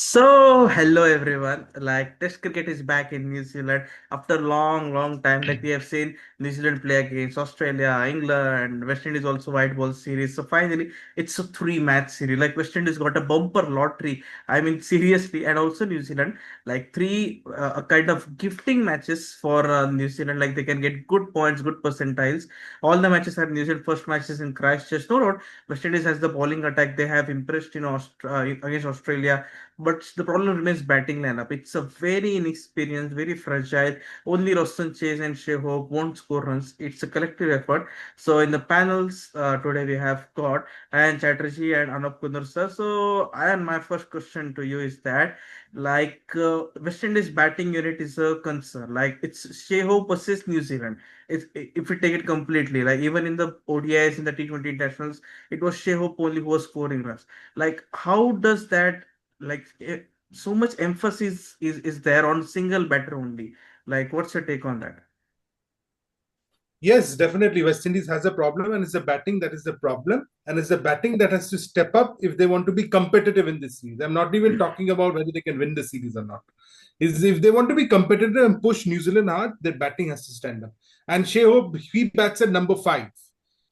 Hello everyone. Like, Test cricket is back in New Zealand after long time. Like, we have seen New Zealand play against Australia, England, West Indies also white ball series. So finally, it's a three-match series. Like, West Indies got a bumper lottery. I mean, seriously, and also New Zealand, like three kind of gifting matches for New Zealand. Like, they can get good points, good percentiles. All the matches are New Zealand first matches in Christchurch. No doubt, West Indies has the bowling attack. They have impressed, against Australia, but the problem remains batting lineup. It's a very inexperienced, very fragile. Only Roston Chase and Shea Hope won't score runs. It's a collective effort. So in the panels today we have got Ayan Chatterjee and Anup Konnur sir. So Ayan, my first question to you is that, West Indies batting unit is a concern. Like, it's Shea Hope versus New Zealand. It's, if we take it completely, like even in the ODIs, in the T20 internationals, it was Shea Hope only who was scoring runs. Like, how does that, like so much emphasis is there on single batter only? Like, what's your take on that? Yes, definitely. West Indies has a problem, and it's the batting that is the problem. And it's the batting that has to step up if they want to be competitive in this series. I'm not even talking about whether they can win the series or not. Is if they want to be competitive and push New Zealand hard, their batting has to stand up. And Shea Hope, he bats at number five.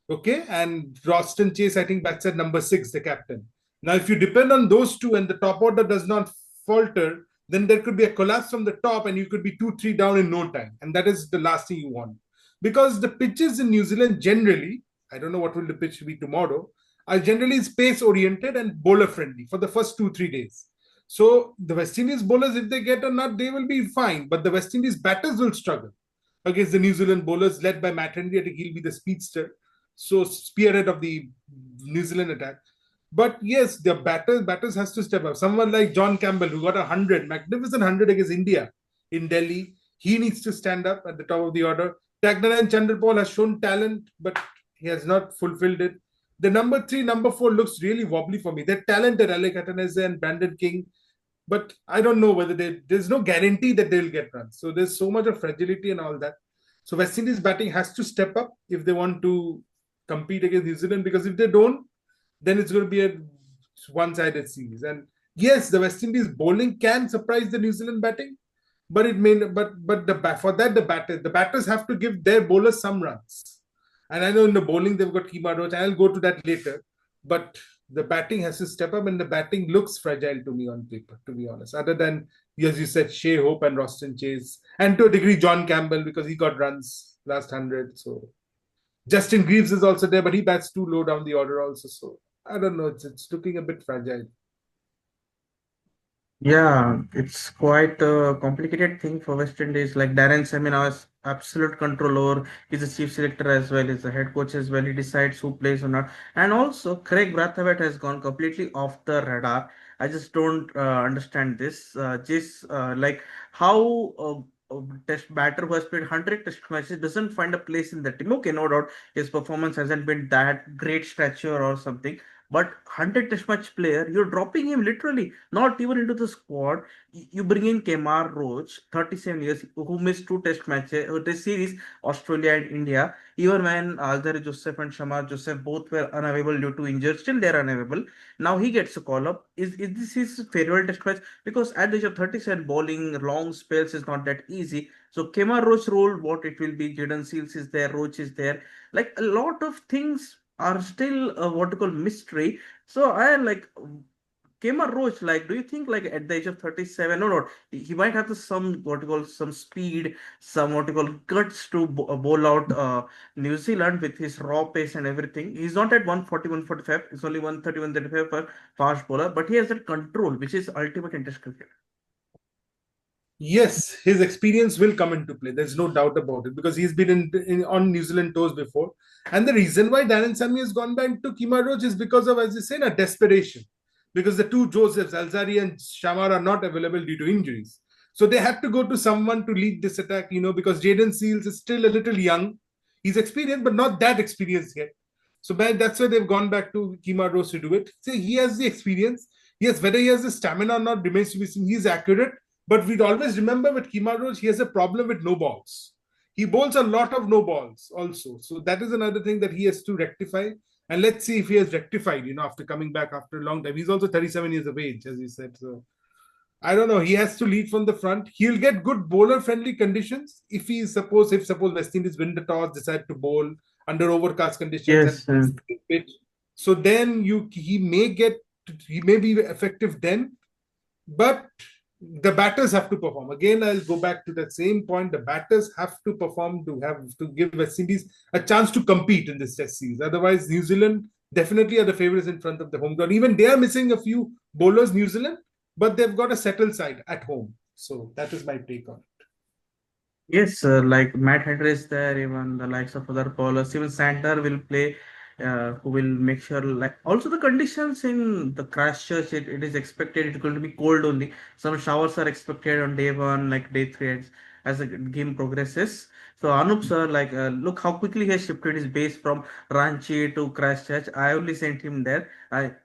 Okay. And Roston Chase, I think, bats at number six, the captain. Now, if you depend on those two and the top order does not falter, then there could be a collapse from the top and you could be 2-3 down in no time. And that is the last thing you want, because the pitches in New Zealand generally, I don't know what will the pitch be tomorrow, are generally space oriented and bowler friendly for the first 2-3 days. So the West Indies bowlers, if they get a nut, they will be fine. But the West Indies batters will struggle against the New Zealand bowlers led by Matt Henry. I think he'll be the speedster, so spearhead of the New Zealand attack. But yes, the batters has to step up. Someone like John Campbell, who got 100, magnificent 100 against India in Delhi, he needs to stand up at the top of the order. Tagnaran Chandrapal has shown talent, but he has not fulfilled it. The number three, number four looks really wobbly for me. They're talented, Alec Atanese and Brandon King, but I don't know whether there's no guarantee that they'll get runs. So there's so much of fragility and all that. So West Indies batting has to step up if they want to compete against New Zealand, because if they don't, then it's going to be a one-sided series. And yes, the West Indies bowling can surprise the New Zealand batting, but it may but the for that the batters have to give their bowlers some runs. And I know in the bowling they've got Kemar Roach. I'll go to that later, but the batting has to step up, and the batting looks fragile to me on paper, to be honest. Other than, as you said, Shea Hope and Roston Chase, and to a degree John Campbell, because he got runs last 100. So Justin Greaves is also there, but he bats too low down the order also. So I don't know. It's looking a bit fragile. Yeah, it's quite a complicated thing for West Indies. Like, Darren Samina has absolute control over. He's a chief selector as well. He's a head coach as well. He decides who plays or not. And also, Craig Brathwaite has gone completely off the radar. I just don't understand this. Like, how test batter who has played 100 test matches doesn't find a place in the team. Okay, no doubt his performance hasn't been that great stature or something. But 100 test match player, you're dropping him literally, not even into the squad. You bring in Kemar Roach, 37 years, who missed two test matches, test series, Australia and India. Even when Alder Joseph and Shamar Joseph both were unavailable due to injury, still they're unavailable. Now he gets a call up. Is this his farewell test match? Because at the age of 37, bowling long spells is not that easy. So Kemar Roach role, what it will be, Jaden Seals is there, Roach is there. Like, a lot of things are still what you call mystery. So I like Kemar Roach, like, do you think, like, at the age of 37 or not, he might have some what you call some speed, some what you call guts to bowl out New Zealand with his raw pace and everything. He's not at 140, 145. It's only 130, 135 for fast bowler, but he has that control, which is ultimate in Test cricket. Yes, his experience will come into play. There's no doubt about it, because he's been on New Zealand tours before. And the reason why Darren Sammy has gone back to Kemar Roach is because of, as you say, a desperation. Because the two Josephs, Alzari and Shamar, are not available due to injuries. So they had to go to someone to lead this attack, because Jaden Seals is still a little young. He's experienced, but not that experienced yet. So that's why they've gone back to Kemar Roach to do it. So he has the experience. Yes, whether he has the stamina or not remains to be seen. He's accurate, but we'd always remember with Kemar Roach, he has a problem with no balls. He bowls a lot of no balls also. So that is another thing that he has to rectify. And let's see if he has rectified, after coming back after a long time. He's also 37 years of age, as you said. So I don't know. He has to lead from the front. He'll get good bowler-friendly conditions if suppose West Indies win the toss, decide to bowl under overcast conditions and Yes, pitch. So then he may be effective then, but the batters have to perform. Again, I'll go back to that same point. The batters have to perform to have to give West Indies a chance to compete in this Test series. Otherwise, New Zealand definitely are the favorites in front of the home ground. Even they are missing a few bowlers, New Zealand, but they've got a settled side at home. So that is my take on it. yes, like Matt Henry is there, even the likes of other bowlers, even Sander will play, who will make sure, like, also the conditions in the Christchurch, it is expected it's going to be cold only. Some showers are expected on day one, like day three, as the game progresses. So Anup sir, like, look how quickly he has shifted his base from Ranchi to Christchurch. I only sent him there.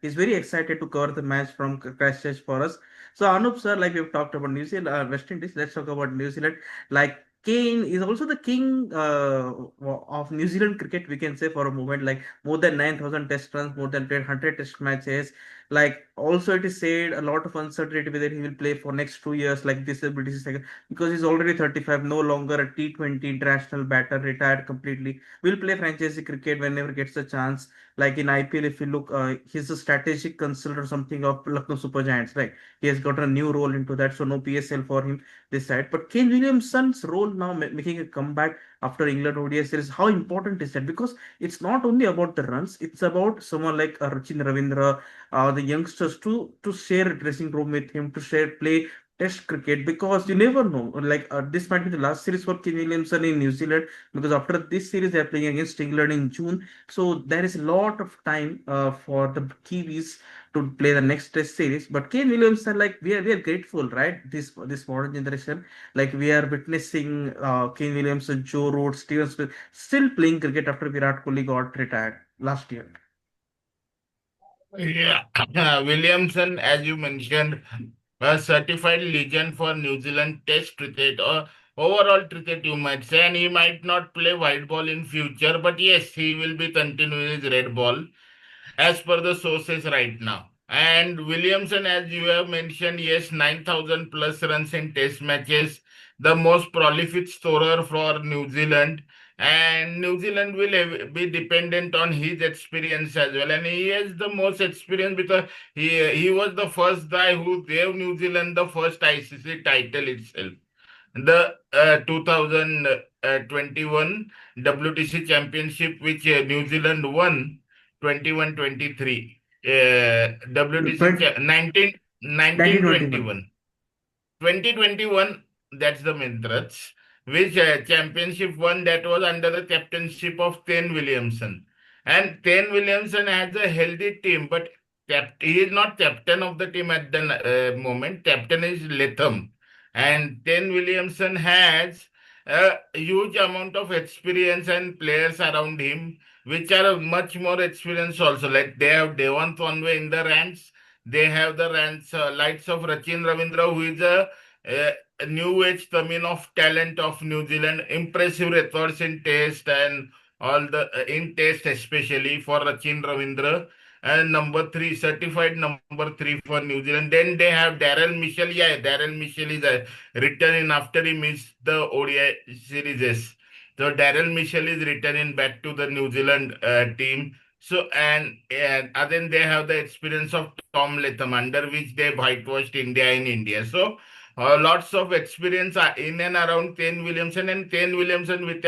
He's very excited to cover the match from Christchurch for us. So Anup sir, like we've talked about New Zealand, West Indies, let's talk about New Zealand. Like Kane is also the king of New Zealand cricket, we can say for a moment. Like more than 9,000 test runs, more than 100 test matches. Like also, it is said a lot of uncertainty whether he will play for next 2 years, like disability second, because he's already 35, no longer a T20 international batter, retired completely. Will play franchise cricket whenever gets a chance. Like in IPL, if you look, he's a strategic consultant or something of Lucknow Super Giants, right? He has got a new role into that, so no PSL for him this side. But Kane Williamson's role now making a comeback after England ODI series, how important is that? Because it's not only about the runs, it's about someone like Rachin Ravindra, the youngsters to share a dressing room with him, to share play test cricket, because you never know. Like this might be the last series for Kane Williamson in New Zealand, because after this series they're playing against England in June. So there is a lot of time for the Kiwis to play the next test series. But Kane Williamson, like we are grateful, right? This modern generation, like we are witnessing Kane Williamson, Joe Root, Steven Smith still playing cricket after Virat Kohli got retired last year. Yeah, Williamson, as you mentioned, a certified legend for New Zealand Test cricket or overall cricket, you might say, and he might not play white ball in future, but yes, he will be continuing his red ball as per the sources right now. And Williamson, as you have mentioned, yes, 9,000 plus runs in test matches, the most prolific scorer for New Zealand. And New Zealand will be dependent on his experience as well. And he has the most experience because he was the first guy who gave New Zealand the first ICC title itself. The 2021 WTC Championship, which New Zealand won 21-23. WTC 20, 19, 1921. 1921. 2021, that's the Mintrats, which championship won that was under the captainship of Ken Williamson. And Ken Williamson has a healthy team, but he is not captain of the team at the moment. Captain is Latham. And Ken Williamson has a huge amount of experience and players around him, which are much more experienced also. Like they have Devant Conway in the ranks, they have the ranks, lights of Rachin Ravindra, who is a new age coming of talent of New Zealand. Impressive records in Test and all the in Test especially for Rachin Ravindra. And number three, certified number three for New Zealand. Then they have Daryl Mitchell. Yeah, Daryl Mitchell is returning after he missed the ODI series. So Daryl Mitchell is returning back to the New Zealand team. So and then they have the experience of Tom Latham, under which they whitewashed India in India. So lots of experience in and around Kane Williamson, and Kane Williamson with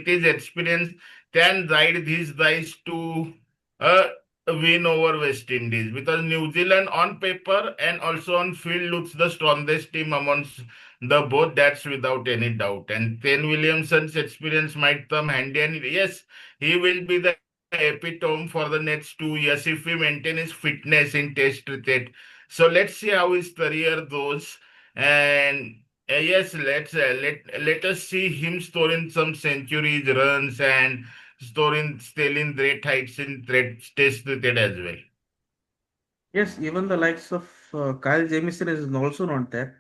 his experience can guide these guys to uh, win over West Indies, because New Zealand on paper and also on field looks the strongest team amongst the both. That's without any doubt. And Kane Williamson's experience might come handy, and yes, he will be the epitome for the next 2 years if he maintain his fitness in Test cricket. So let's see how his career goes. And yes, let us see him scoring some centuries, runs, and scaling great heights in Test cricket as well. Yes, even the likes of Kyle Jamieson is also not there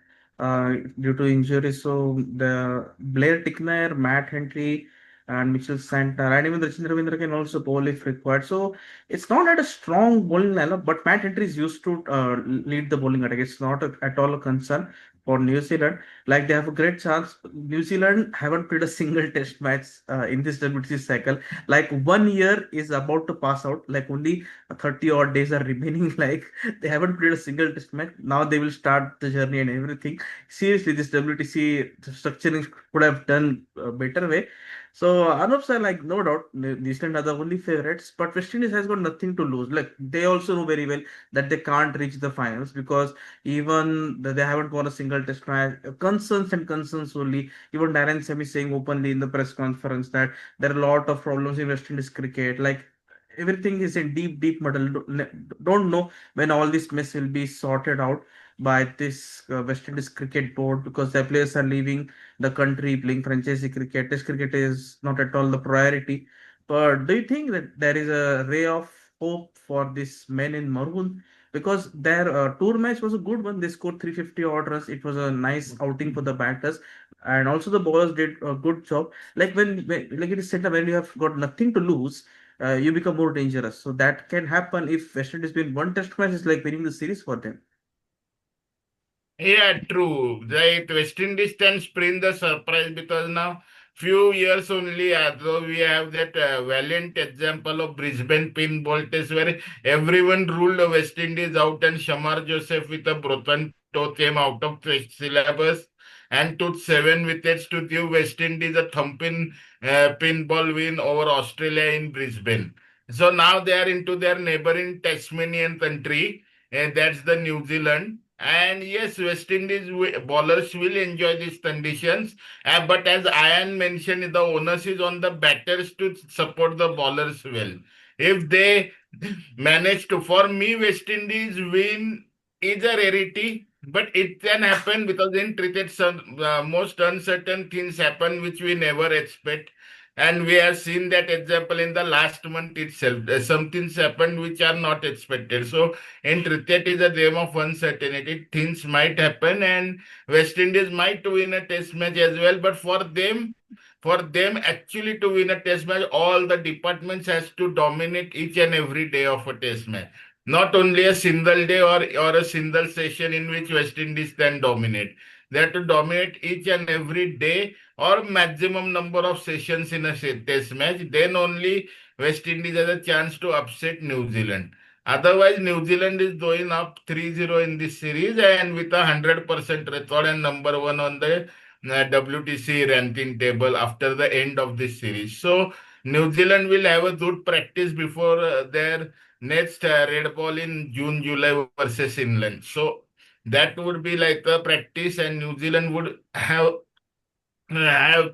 due to injury. So the Blair Tickner, Matt Henry. and Mitchell Santner, and even Rachin Ravindra can also bowl if required. So it's not at a strong bowling lineup, but Matt Henry is used to lead the bowling attack. It's not at all a concern for New Zealand. Like they have a great chance. New Zealand haven't played a single test match in this WTC cycle. Like 1 year is about to pass out. Like only 30 odd days are remaining. Like they haven't played a single test match. Now they will start the journey and everything. Seriously, this WTC structuring could have done a better way. So Anup sir, like no doubt, New Zealand are the only favorites, but West Indies has got nothing to lose. Like they also know very well that they can't reach the finals because even they haven't won a single test match. Concerns and concerns only. Even Darren Sammy saying openly in the press conference that there are a lot of problems in West Indies cricket. Like everything is in deep, deep muddle. Don't know when all this mess will be sorted out by this West Indies cricket board because their players are leaving the country playing franchise cricket. Test cricket is not at all the priority. But do you think that there is a ray of hope for this men in maroon? Because their tour match was a good one. They scored 350 odd runs. It was a nice outing for the batters, and also the bowlers did a good job. Like when like it is said that when you have got nothing to lose, you become more dangerous. So that can happen if West Indies win one test match. Is like winning the series for them. Yeah, true. Right. West Indies can spring the surprise because now few years only, although we have that valiant example of Brisbane pinball test where everyone ruled the West Indies out and Shamar Joseph with a broken toe came out of test syllabus and took 7 wickets to give West Indies a thumping pinball win over Australia in Brisbane. So now they are into their neighboring Tasmanian country, and that's the New Zealand. And yes, West Indies bowlers will enjoy these conditions. But as Ayan mentioned, the onus is on the batters to support the bowlers well. If they manage to, for me, West Indies win is a rarity, but it can happen because in cricket, some most uncertain things happen which we never expect. And we have seen that example in the last month itself. Some things happened which are not expected. So in cricket is a game of uncertainty. Things might happen, and West Indies might win a test match as well. But for them actually to win a test match, all the departments has to dominate each and every day of a test match. Not only a single day or a single session in which West Indies can dominate. They have to dominate each and every day or maximum number of sessions in a test match. Then only West Indies has a chance to upset New Zealand. Otherwise, New Zealand is going up 3-0 in this series and with a 100% record and number one on the WTC ranking table after the end of this series. So, New Zealand will have a good practice before their next red ball in June, July versus England. So, that would be like a practice, and New Zealand would have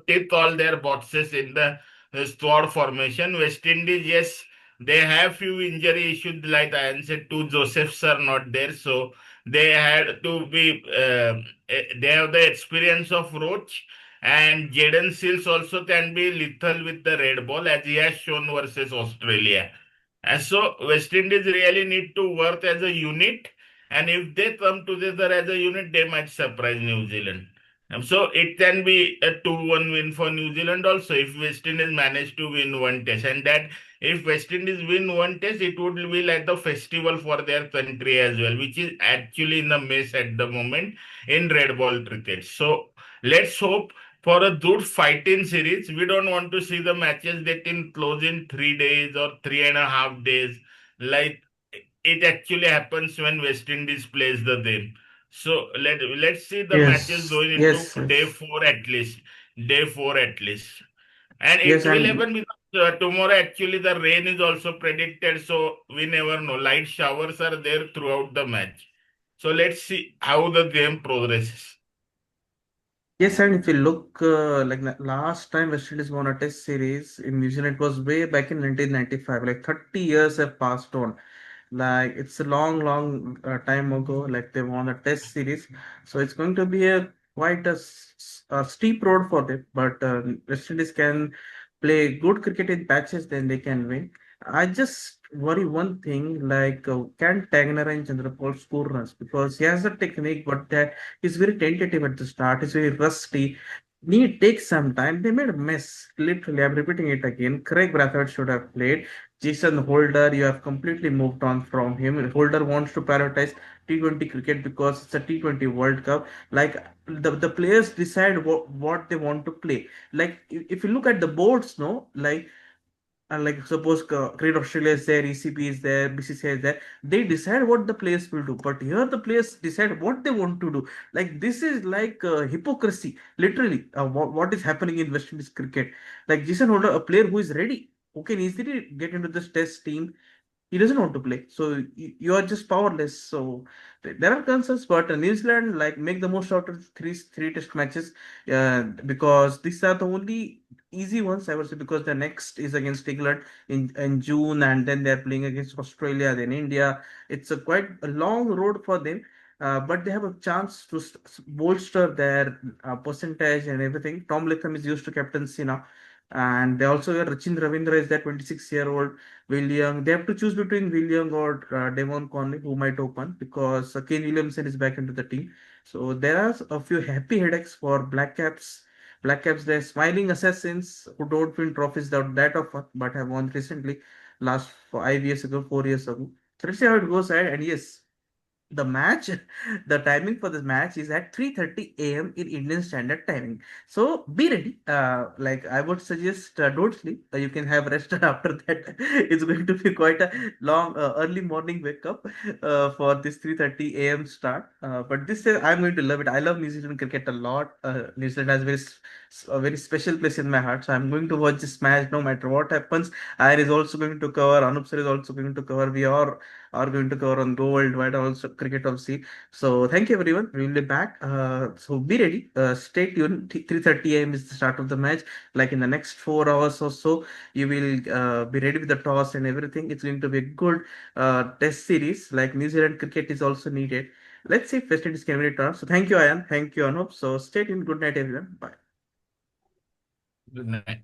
ticked all their boxes in the squad formation. West Indies, yes, they have few injury issues. Like I said, two Josephs are not there, so they had to be. They have the experience of Roach, and Jaden Seals also can be lethal with the red ball as he has shown versus Australia. And so West Indies really need to work as a unit, and if they come together as a unit, they might surprise New Zealand. So it can be a 2-1 win for New Zealand also if West Indies manage to win one test. And that if West Indies win one test, it would be like the festival for their country as well, which is actually in the mess at the moment in red ball cricket. So let's hope for a good fighting series. We don't want to see the matches that in close in 3 days or 3.5 days, like it actually happens when West Indies plays the game. So let's see the matches Yes, going into yes, day yes, four at least. Day four at least. And it yes, will and happen because tomorrow actually the rain is also predicted, so we never know. Light showers are there throughout the match. So let's see how the game progresses. yes, and if you look, like last time West Indies won a Test series in New Zealand, it was way back in 1995. Like 30 years have passed on. Like it's a long, long time ago. Like they won a Test series, so it's going to be a quite a steep road for them. But West Indies can play good cricket in patches, then they can win. I just worry one thing, like can Tagner and Chandrapal score runs because he has the technique, but that is very tentative at the start. He's very rusty. need takes some time. They made a mess. Literally, I'm repeating it again. Craig Brathwaite should have played. Jason Holder, you have completely moved on from him. Holder wants to prioritize T20 cricket because it's a T20 World Cup. Like the players decide what they want to play. Like if you look at the boards, no, like suppose Cricket Australia is there, ECP is there, BCCI is there. They decide what the players will do, but here the players decide what they want to do. Like this is like hypocrisy, literally. What is happening in West Indies cricket? Like Jason Holder, a player who is ready, who can easily get into this Test team, he doesn't want to play. So you are just powerless. So there are concerns, but New Zealand like make the most out of three test matches because these are the only easy ones I would say because the next is against England in June and then they're playing against Australia, then India. It's a quite a long road for them. But they have a chance to bolster their percentage and everything. Tom Latham is used to captaincy now, and they also have Rachin Ravindra is that 26-year-old William. They have to choose between William or Devon Conley, who might open because Kane Williamson is back into the team. So there are a few happy headaches for Black Caps. Black Caps, they're smiling assassins who don't win trophies that often, but have won recently, last 5 years ago, 4 years ago. So let's see how it goes ahead. And yes, the match the timing for this match is at 3:30 a.m. in Indian standard timing, so be ready. Like I would suggest, don't sleep. You can have rest after that. It's going to be quite a long early morning wake up for this 3:30 a.m. start, but this I'm going to love it. I love New Zealand cricket a lot. New Zealand has a very special place in my heart, so I'm going to watch this match no matter what happens. Iron is also going to cover, Anup sir is also going to cover, we are going to cover on Go Worldwide, also Cricket of Sea. So thank you everyone. We will be back. So be ready. Stay tuned. 3:30 a.m. is the start of the match. Like in the next 4 hours or so, you will be ready with the toss and everything. It's going to be a good test series. Like New Zealand cricket is also needed. Let's see if West Indies can win it or not. So thank you, Ayan. Thank you, Anup. So stay tuned. Good night, everyone. Bye. Good night.